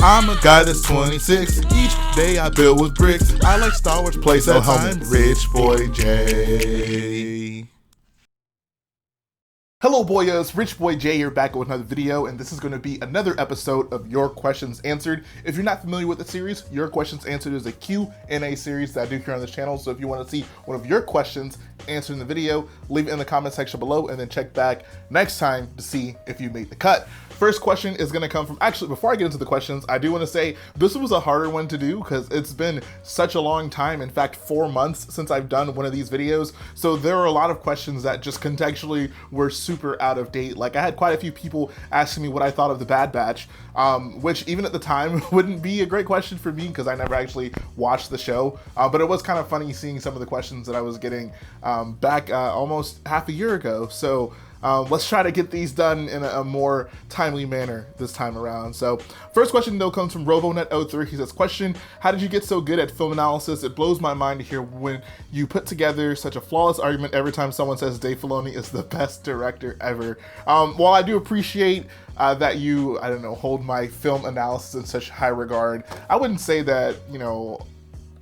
I'm a guy that's 26. Each day I build with bricks. I like Star Wars playset. I'm Rich Boy J. Hello boyos, Rich Boy J here back with another video, and this is going to be another episode of Your Questions Answered. If you're not familiar with the series, Your Questions Answered is a Q&A series that I do here on this channel, so if you want to see one of your questions answered in the video, leave it in the comment section below and then check back next time to see if you made the cut. First question is going to come from, actually before I get into the questions, I do want to say this was a harder one to do because it's been such a long time, in fact 4 months since I've done one of these videos, so there are a lot of questions that just contextually were super out of date. Like I had quite a few people asking me what I thought of the Bad Batch, which even at the time wouldn't be a great question for me because I never actually watched the show, but it was kind of funny seeing some of the questions that I was getting back almost half a year ago. So let's try to get these done in a more timely manner this time around. So first question though comes from RoboNet03. He says, question, how did you get so good at film analysis? It blows my mind to hear when you put together such a flawless argument every time someone says Dave Filoni is the best director ever. While I do appreciate that you, I don't know, hold my film analysis in such high regard, I wouldn't say that, you know,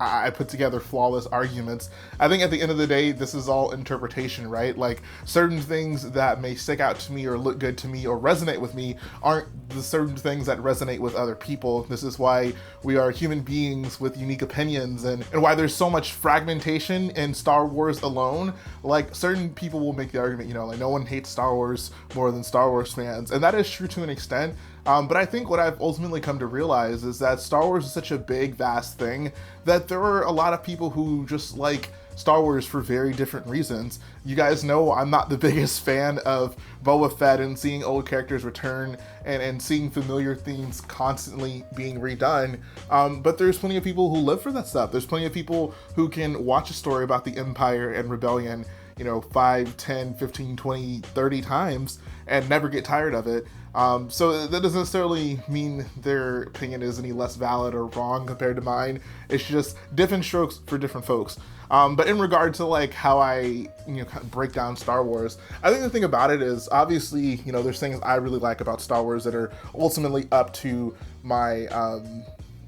I put together flawless arguments. I think at the end of the day, this is all interpretation, right? Like certain things that may stick out to me or look good to me or resonate with me aren't the certain things that resonate with other people. This is why we are human beings with unique opinions and why there's so much fragmentation in Star Wars alone. Like certain people will make the argument, you know, like no one hates Star Wars more than Star Wars fans. And that is true to an extent. But I think what I've ultimately come to realize is that Star Wars is such a big, vast thing that there are a lot of people who just like Star Wars for very different reasons. You guys know I'm not the biggest fan of Boba Fett and seeing old characters return and seeing familiar themes constantly being redone. But there's plenty of people who live for that stuff. There's plenty of people who can watch a story about the Empire and Rebellion, you know, 5, 10, 15, 20, 30 times and never get tired of it. So that doesn't necessarily mean their opinion is any less valid or wrong compared to mine. It's just different strokes for different folks. But in regard to like how I, you know, kind of break down Star Wars, I think the thing about it is obviously, you know, there's things I really like about Star Wars that are ultimately up to my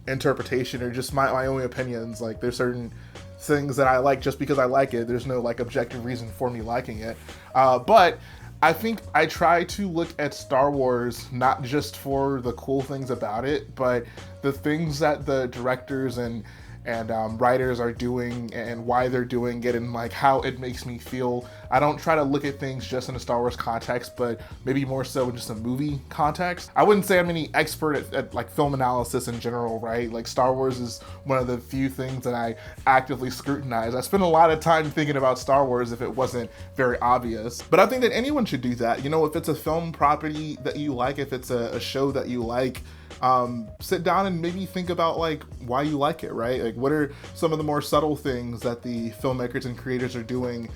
interpretation or just my own opinions. Like there's certain things that I like just because I like it. There's no like objective reason for me liking it. But I think I try to look at Star Wars not just for the cool things about it, but the things that the directors and writers are doing and why they're doing it and like how it makes me feel. I don't try to look at things just in a Star Wars context, but maybe more so in just a movie context. I wouldn't say I'm any expert at like film analysis in general, right? Like Star Wars is one of the few things that I actively scrutinize. I spend a lot of time thinking about Star Wars if it wasn't very obvious. But I think that anyone should do that. You know, if it's a film property that you like, if it's a show that you like, sit down and maybe think about like why you like it, right? Like what are some of the more subtle things that the filmmakers and creators are doing,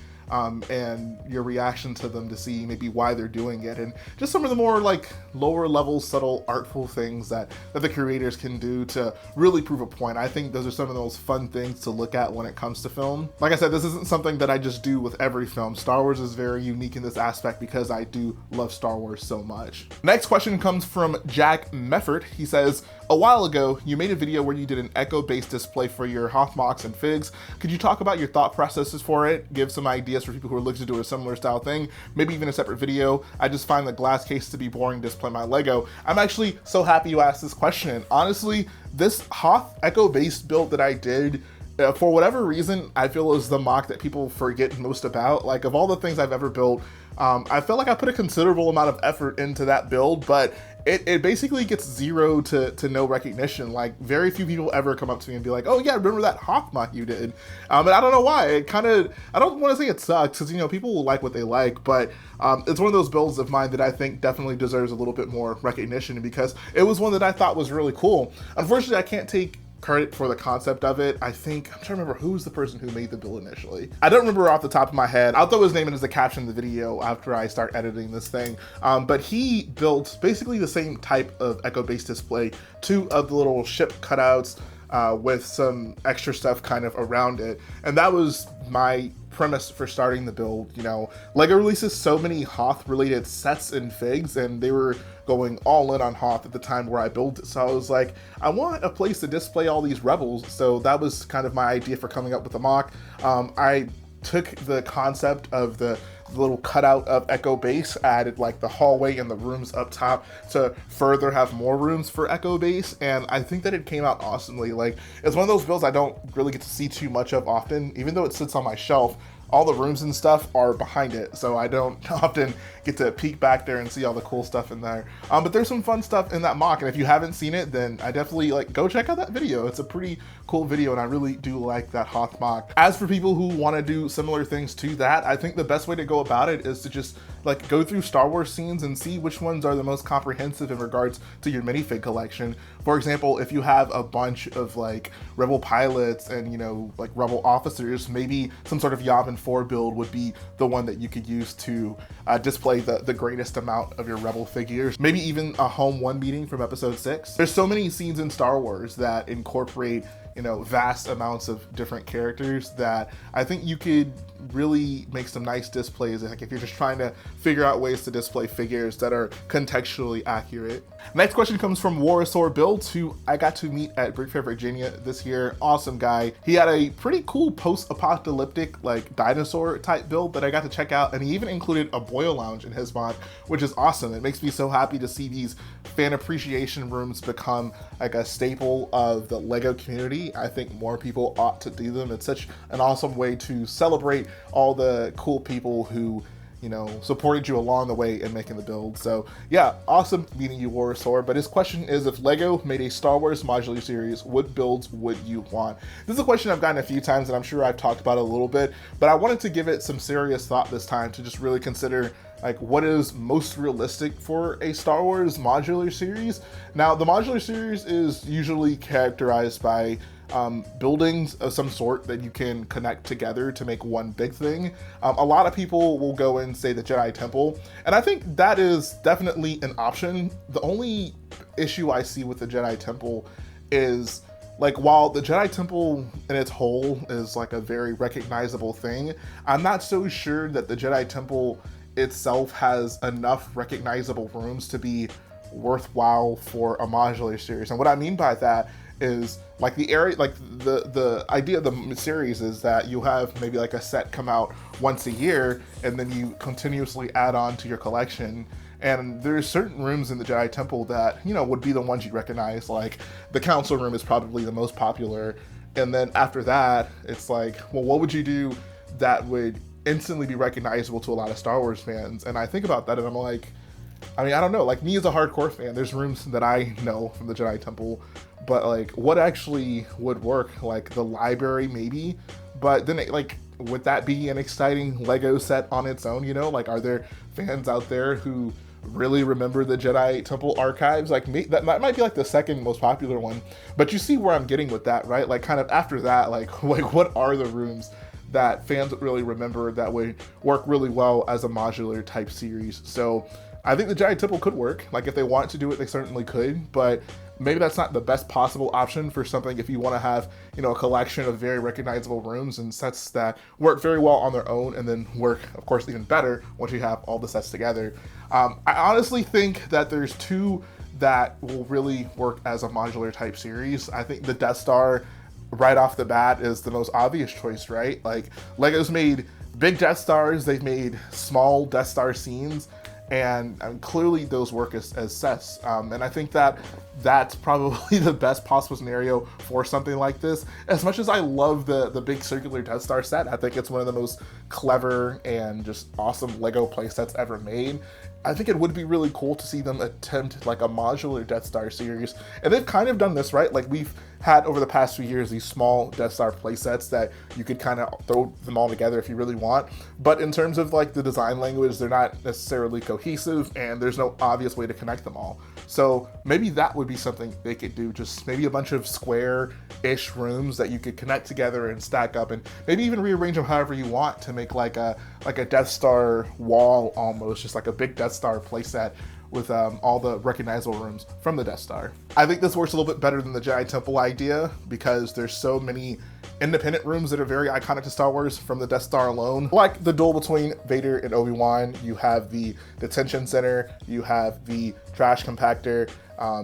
and your reaction to them to see maybe why they're doing it, and just some of the more like lower level subtle artful things that the creators can do to really prove a point. I think those are some of the most fun things to look at when it comes to film. Like I said, this isn't something that I just do with every film. Star Wars is very unique in this aspect because I do love Star Wars so much. Next question comes from Jack Meffert. He says, a while ago, you made a video where you did an echo-based display for your Hothmocks and Figs. Could you talk about your thought processes for it? Give some ideas for people who are looking to do a similar style thing, maybe even a separate video. I just find the glass case to be boring to display my Lego. I'm actually so happy you asked this question. Honestly, this Hoth echo-based build that I did, for whatever reason, I feel is the mock that people forget most about. Like of all the things I've ever built, I feel like I put a considerable amount of effort into that build, but it basically gets zero to no recognition. Like very few people ever come up to me and be like, oh yeah, remember that Hoth mock you did? And I don't know why. It kind of, I don't want to say it sucks because, you know, people will like what they like, but it's one of those builds of mine that I think definitely deserves a little bit more recognition because it was one that I thought was really cool. Unfortunately, I can't take credit for the concept of it. I think, I'm trying to remember who was the person who made the build initially. I don't remember off the top of my head. I'll throw his name in as the caption of the video after I start editing this thing. But he built basically the same type of echo-based display, 2 of the little ship cutouts, with some extra stuff kind of around it. And that was my premise for starting the build. You know, LEGO releases so many Hoth related sets and figs, and they were going all in on Hoth at the time where I built it. So I was like, I want a place to display all these rebels. So that was kind of my idea for coming up with the mock. I took the concept of the little cutout of Echo Base, added like the hallway and the rooms up top to further have more rooms for Echo Base, and I think that it came out awesomely. Like, it's one of those builds I don't really get to see too much of often. Even though it sits on my shelf, all the rooms and stuff are behind it, so I don't often get to peek back there and see all the cool stuff in there. But there's some fun stuff in that mock, and if you haven't seen it, then I definitely go check out that video. It's a pretty cool video, and I really do like that Hoth mock. As for people who want to do similar things to that, I think the best way to go about it is to just go through Star Wars scenes and see which ones are the most comprehensive in regards to your minifig collection. For example, if you have a bunch of Rebel pilots and Rebel officers, maybe some sort of Yavin 4 build would be the one that you could use to display the greatest amount of your Rebel figures. Maybe even a Home 1 meeting from episode 6. There's so many scenes in Star Wars that incorporate vast amounts of different characters that I think you could really make some nice displays, if you're just trying to figure out ways to display figures that are contextually accurate. Next question comes from Warasaur Builds, who I got to meet at Brick Fair, Virginia this year. Awesome guy. He had a pretty cool post-apocalyptic dinosaur type build that I got to check out, and he even included a boil lounge in his mod, which is awesome. It makes me so happy to see these fan appreciation rooms become a staple of the LEGO community. I think more people ought to do them. It's such an awesome way to celebrate all the cool people who supported you along the way in making the build. So yeah, awesome meeting you, Warasaur. But his question is, if LEGO made a Star Wars modular series, what builds would you want? This is a question I've gotten a few times, and I'm sure I've talked about it a little bit, but I wanted to give it some serious thought this time to just really consider what is most realistic for a Star Wars modular series. Now, the modular series is usually characterized by buildings of some sort that you can connect together to make one big thing. A lot of people will go and say the Jedi Temple, and I think that is definitely an option. The only issue I see with the Jedi Temple is, while the Jedi Temple in its whole is a very recognizable thing, I'm not so sure that the Jedi Temple itself has enough recognizable rooms to be worthwhile for a modular series. And what I mean by that is the area, the idea of the series is that you have maybe a set come out once a year, and then you continuously add on to your collection. And there's certain rooms in the Jedi Temple that, would be the ones you'd recognize. The council room is probably the most popular. And then after that, it's well, what would you do that would instantly be recognizable to a lot of Star Wars fans? And I think about that, and I'm I don't know, me as a hardcore fan, there's rooms that I know from the Jedi Temple, but what actually would work? The library maybe, but then would that be an exciting LEGO set on its own? Are there fans out there who really remember the Jedi Temple archives? That might be the second most popular one, but you see where I'm getting with that, right? Kind of after that, what are the rooms that fans really remember that would work really well as a modular type series? So I think the Jedi Temple could work. If they want to do it, they certainly could, but maybe that's not the best possible option for something if you want to have, a collection of very recognizable rooms and sets that work very well on their own, and then work, of course, even better once you have all the sets together. I honestly think that there's two that will really work as a modular type series. I think the Death Star right off the bat is the most obvious choice, right? LEGO's made big Death Stars, they've made small Death Star scenes, and clearly those work as sets. And I think that that's probably the best possible scenario for something like this. As much as I love the big circular Death Star set, I think it's one of the most clever and just awesome LEGO playsets ever made. I think it would be really cool to see them attempt a modular Death Star series. And they've kind of done this, right? We've had over the past few years these small Death Star playsets that you could kind of throw them all together if you really want. But in terms of the design language, they're not necessarily cohesive, and there's no obvious way to connect them all. So maybe that would be something they could do, just maybe a bunch of square-ish rooms that you could connect together and stack up, and maybe even rearrange them however you want to make a Death Star wall almost, just a big Death Star playset with all the recognizable rooms from the Death Star. I think this works a little bit better than the Jedi Temple idea because there's so many independent rooms that are very iconic to Star Wars from the Death Star alone. Like the duel between Vader and Obi-Wan, you have the detention center, you have the trash compactor,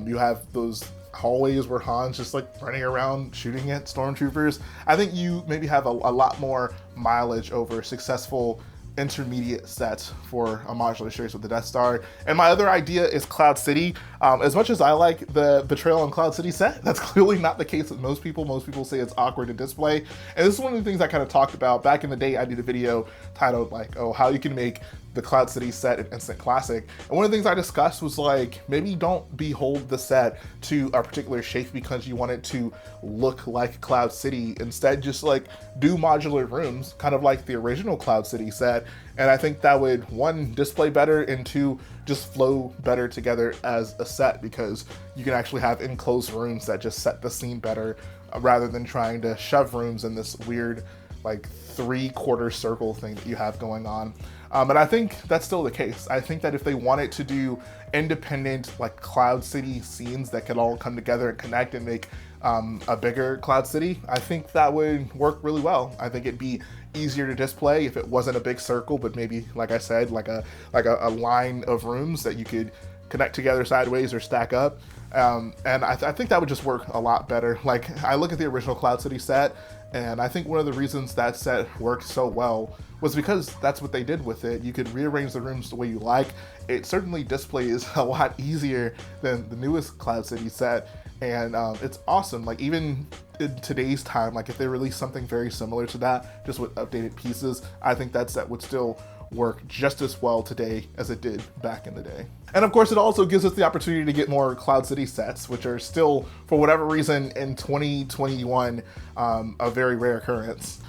you have those hallways where Han's just like running around shooting at stormtroopers. I think you maybe have a lot more mileage over successful intermediate sets for a modular series with the Death Star. And my other idea is Cloud City. As much as I like the Betrayal on Cloud City set, that's clearly not the case with most people. Most people say it's awkward to display. And this is one of the things I kind of talked about back in the day. I did a video titled like, oh, how you can make the Cloud City set an instant classic. And one of the things I discussed was like, maybe don't behold the set to a particular shape because you want it to look like Cloud City. Instead, just like do modular rooms, kind of like the original Cloud City set. And I think that would, one, display better, and two, just flow better together as a set because you can actually have enclosed rooms that just set the scene better rather than trying to shove rooms in this weird like 3/4 circle thing that you have going on. And I think that's still the case. I think that if they wanted to do independent like Cloud City scenes that could all come together and connect and make a bigger Cloud City, I think that would work really well. I think it'd be easier to display if it wasn't a big circle, but maybe, like I said, like a line of rooms that you could connect together sideways or stack up. And I think that would just work a lot better. Like, I look at the original Cloud City set, and I think one of the reasons that set worked so well was because that's what they did with it. You could rearrange the rooms the way you like. It certainly displays a lot easier than the newest Cloud City set, and it's awesome. Like, even in today's time, like if they release something very similar to that, just with updated pieces, I think that set would still work just as well today as it did back in the day. And of course, it also gives us the opportunity to get more Cloud City sets, which are still, for whatever reason, in 2021, a very rare occurrence.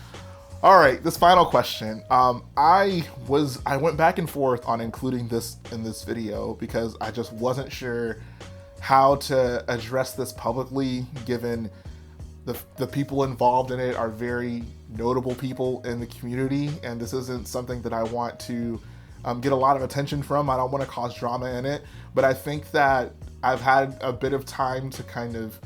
All right, this final question. I went back and forth on including this in this video because I just wasn't sure how to address this publicly, given the people involved in it are very notable people in the community, and this isn't something that I want to get a lot of attention from. I don't want to cause drama in it, but I think that I've had a bit of time to kind of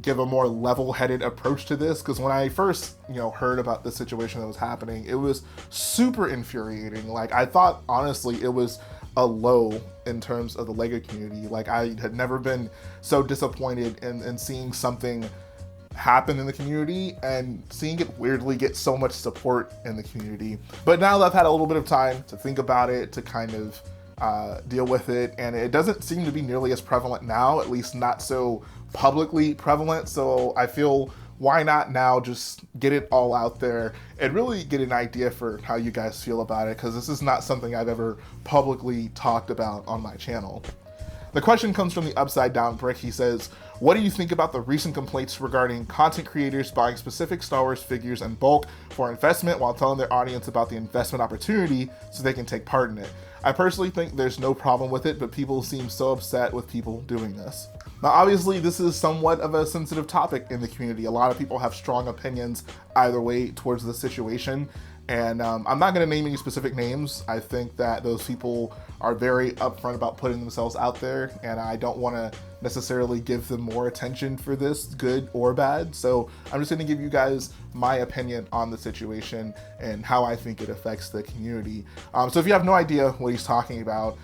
give a more level-headed approach to this, because when I first, heard about the situation that was happening, it was super infuriating. Like, I thought, honestly, it was a low in terms of the LEGO community. Like, I had never been so disappointed in seeing something happen in the community and seeing it weirdly get so much support in the community. But now that I've had a little bit of time to think about it, to kind of deal with it, and it doesn't seem to be nearly as prevalent now, at least not so publicly prevalent. So I feel, why not now just get it all out there and really get an idea for how you guys feel about it, because this is not something I've ever publicly talked about on my channel. The question comes from the Upside Down Brick. He says, what do you think about the recent complaints regarding content creators buying specific Star Wars figures in bulk for investment while telling their audience about the investment opportunity so they can take part in it? I personally think there's no problem with it, but people seem so upset with people doing this. Now, obviously, this is somewhat of a sensitive topic in the community. A lot of people have strong opinions either way towards the situation. And I'm not going to name any specific names. I think that those people are very upfront about putting themselves out there, and I don't want to necessarily give them more attention for this, good or bad. So I'm just going to give you guys my opinion on the situation and how I think it affects the community. So if you have no idea what he's talking about,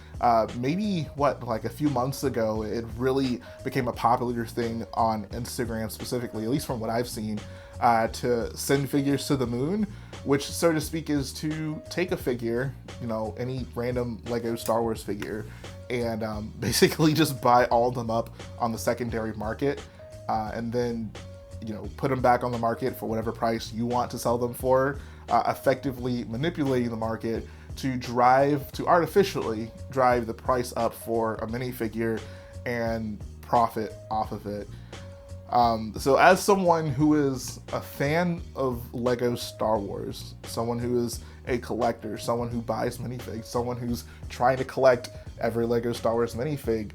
maybe like a few months ago, it really became a popular thing on Instagram specifically, at least from what I've seen, to send figures to the moon, which, so to speak, is to take a figure, any random Lego Star Wars figure, and basically just buy all of them up on the secondary market, and then, put them back on the market for whatever price you want to sell them for, effectively manipulating the market to artificially drive the price up for a minifigure and profit off of it. So as someone who is a fan of Lego Star Wars, someone who is a collector, someone who buys minifigs, someone who's trying to collect every Lego Star Wars minifig,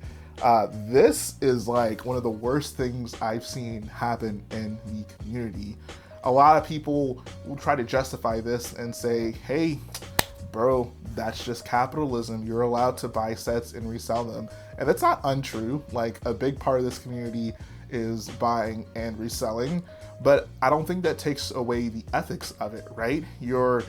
this is like one of the worst things I've seen happen in the community. A lot of people will try to justify this and say, hey, bro, that's just capitalism. You're allowed to buy sets and resell them. And that's not untrue. Like, a big part of this community is buying and reselling, but I don't think that takes away the ethics of it, right? You're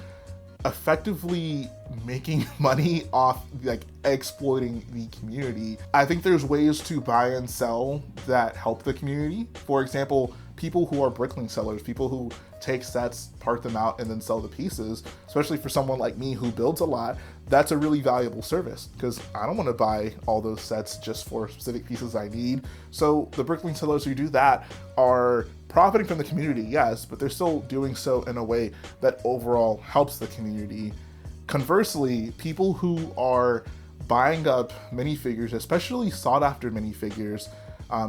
effectively making money off like exploiting the community. I think there's ways to buy and sell that help the community. For example, people who are bricklink sellers, people who take sets, part them out, and then sell the pieces, especially for someone like me who builds a lot, that's a really valuable service because I don't want to buy all those sets just for specific pieces I need. So the bricklink sellers who do that are profiting from the community, yes, but they're still doing so in a way that overall helps the community. Conversely, people who are buying up minifigures, especially sought after minifigures,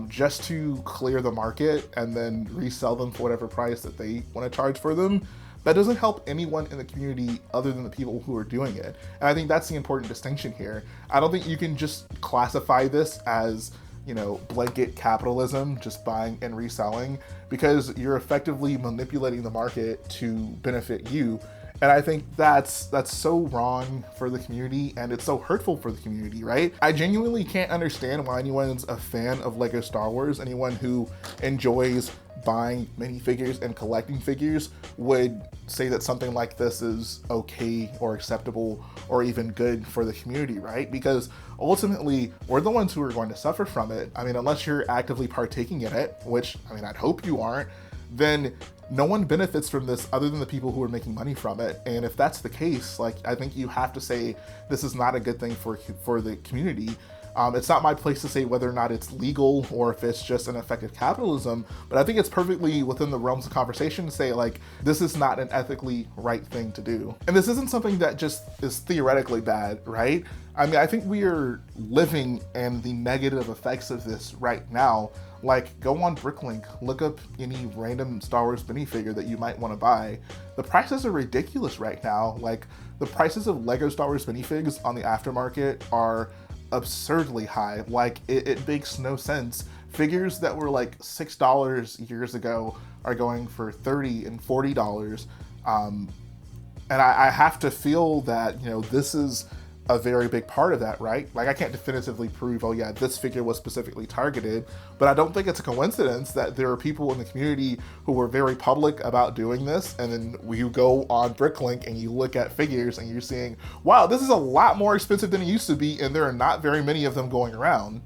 just to clear the market and then resell them for whatever price that they want to charge for them, that doesn't help anyone in the community other than the people who are doing it. And I think that's the important distinction here. I don't think you can just classify this as, you know, blanket capitalism, just buying and reselling, because you're effectively manipulating the market to benefit you. And I think that's so wrong for the community, and it's so hurtful for the community, right? I genuinely can't understand why anyone's a fan of Lego Star Wars. Anyone who enjoys buying minifigures and collecting figures would say that something like this is okay or acceptable or even good for the community, right? Because ultimately, we're the ones who are going to suffer from it. I mean, unless you're actively partaking in it, which, I mean, I'd hope you aren't, then no one benefits from this other than the people who are making money from it. And if that's the case, like, I think you have to say this is not a good thing for the community. It's not my place to say whether or not it's legal or if it's just an effective capitalism, but I think it's perfectly within the realms of conversation to say, like, this is not an ethically right thing to do. And this isn't something that just is theoretically bad, right? I mean, I think we are living in the negative effects of this right now. Like, go on Bricklink, look up any random Star Wars minifigure that you might want to buy. The prices are ridiculous right now. Like, the prices of Lego Star Wars minifigs on the aftermarket are absurdly high. Like, it makes no sense. Figures that were like $6 years ago are going for $30 and $40. And I have to feel that, you know, this is a very big part of that, right? Like, I can't definitively prove, oh yeah, this figure was specifically targeted, but I don't think it's a coincidence that there are people in the community who were very public about doing this, and then you go on Bricklink and you look at figures and you're seeing, wow, this is a lot more expensive than it used to be, and there are not very many of them going around.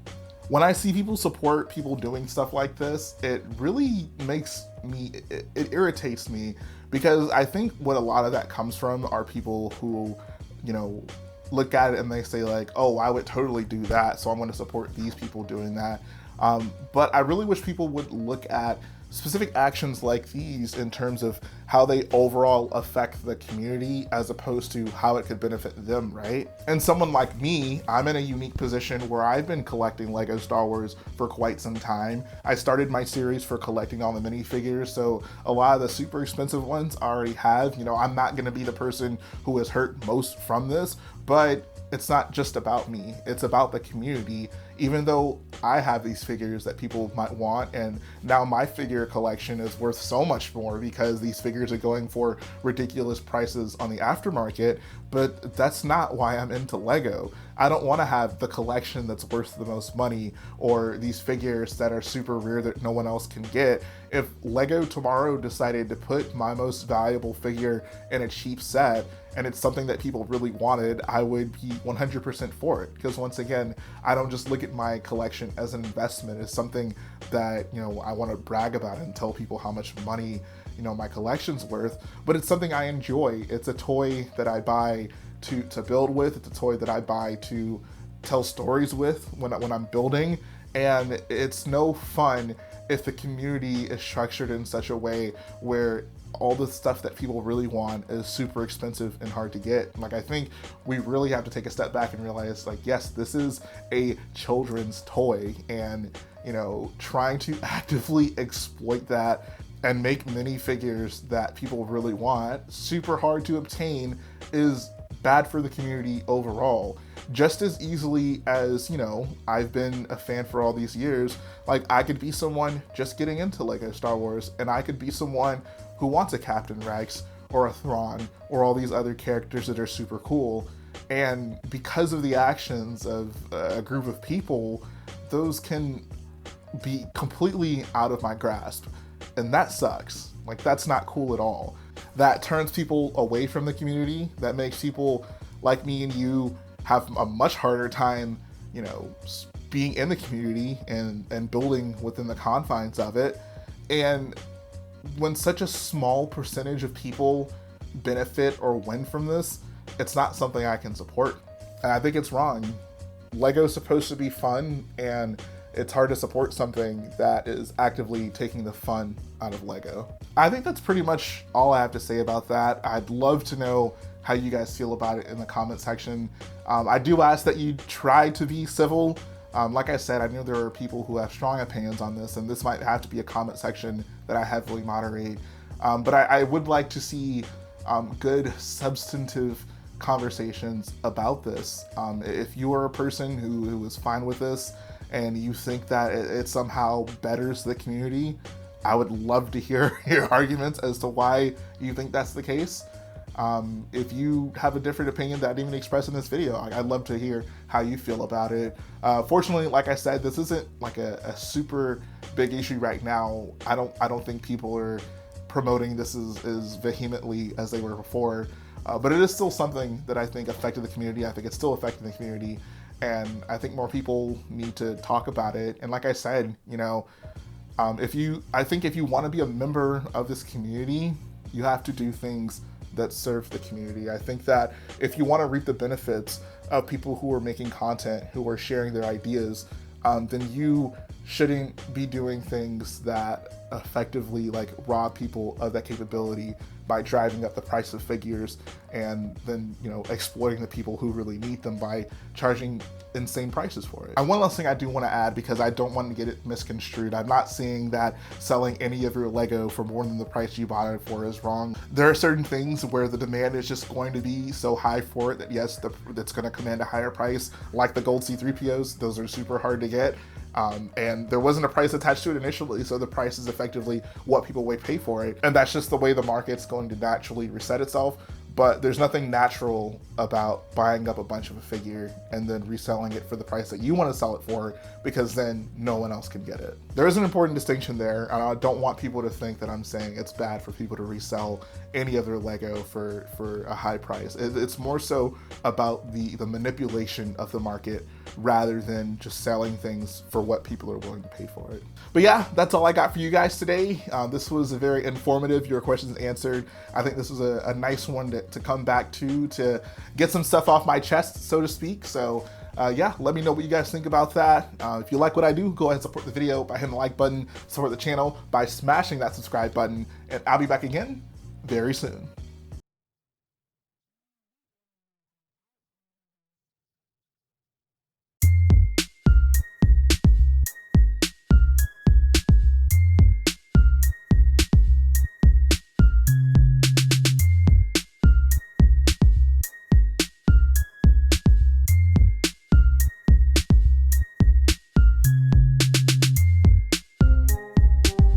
When I see people support people doing stuff like this, it really makes me, it irritates me, because I think what a lot of that comes from are people who, you know, look at it and they say like, oh, I would totally do that, so I'm going to support these people doing that. But I really wish people would look at specific actions like these in terms of how they overall affect the community as opposed to how it could benefit them, right? And someone like me, I'm in a unique position where I've been collecting Lego Star Wars for quite some time. I started my series for collecting all the minifigures, so a lot of the super expensive ones I already have. You know, I'm not gonna be the person who is hurt most from this, but it's not just about me, it's about the community. Even though I have these figures that people might want, and now my figure collection is worth so much more because these figures are going for ridiculous prices on the aftermarket, but that's not why I'm into Lego. I don't want to have the collection that's worth the most money or these figures that are super rare that no one else can get. If Lego tomorrow decided to put my most valuable figure in a cheap set, and it's something that people really wanted, I would be 100% for it. Because once again, I don't just look at my collection as an investment, as something that, you know, I want to brag about and tell people how much money, you know, my collection's worth, but it's something I enjoy. It's a toy that I buy to build with. It's a toy that I buy to tell stories with when I'm building, and it's no fun if the community is structured in such a way where all the stuff that people really want is super expensive and hard to get. Like, I think we really have to take a step back and realize, like, yes, this is a children's toy, and, you know, trying to actively exploit that and make minifigures that people really want super hard to obtain is bad for the community overall. Just as easily as, you know, I've been a fan for all these years, like, I could be someone just getting into Lego Star Wars, and I could be someone who wants a Captain Rex, or a Thrawn or all these other characters that are super cool. And because of the actions of a group of people, those can be completely out of my grasp. And that sucks. Like, that's not cool at all. That turns people away from the community. That makes people like me and you have a much harder time, you know, being in the community and building within the confines of it. And when such a small percentage of people benefit or win from this, it's not something I can support. And I think it's wrong. Lego's supposed to be fun, and it's hard to support something that is actively taking the fun out of Lego. I think that's pretty much all I have to say about that. I'd love to know how you guys feel about it in the comment section. I do ask that you try to be civil. Like I said, I know there are people who have strong opinions on this, and this might have to be a comment section that I heavily moderate. But I would like to see good, substantive conversations about this. If you are a person who is fine with this and you think that it somehow betters the community, I would love to hear your arguments as to why you think that's the case. If you have a different opinion that I didn't even express in this video, I'd love to hear how you feel about it. Fortunately, like I said, this isn't like a super big issue right now. I don't think people are promoting this as vehemently as they were before, but it is still something that I think affected the community. I think it's still affecting the community, and I think more people need to talk about it. And like I said, you know, I think if you want to be a member of this community, you have to do things that serve the community. I think that if you want to reap the benefits of people who are making content, who are sharing their ideas, then you shouldn't be doing things that effectively like rob people of that capability by driving up the price of figures and then, you know, exploiting the people who really need them by charging insane prices for it. And one last thing I do want to add, because I don't want to get it misconstrued, I'm not saying that selling any of your Lego for more than the price you bought it for is wrong. There are certain things where the demand is just going to be so high for it that yes, that's going to command a higher price, like the gold C-3POs. Those are super hard to get. And there wasn't a price attached to it initially, so the price is effectively what people would pay for it. And that's just the way the market's going to naturally reset itself. But there's nothing natural about buying up a bunch of a figure and then reselling it for the price that you want to sell it for, because then no one else can get it. There is an important distinction there, and I don't want people to think that I'm saying it's bad for people to resell any other Lego for a high price. It's more so about the manipulation of the market rather than just selling things for what people are willing to pay for it. But yeah, that's all I got for you guys today. This was a very informative, your questions answered. I think this was a nice one to come back to get some stuff off my chest, so to speak. So yeah, let me know what you guys think about that. If you like what I do, go ahead and support the video by hitting the like button, support the channel by smashing that subscribe button, and I'll be back again very soon.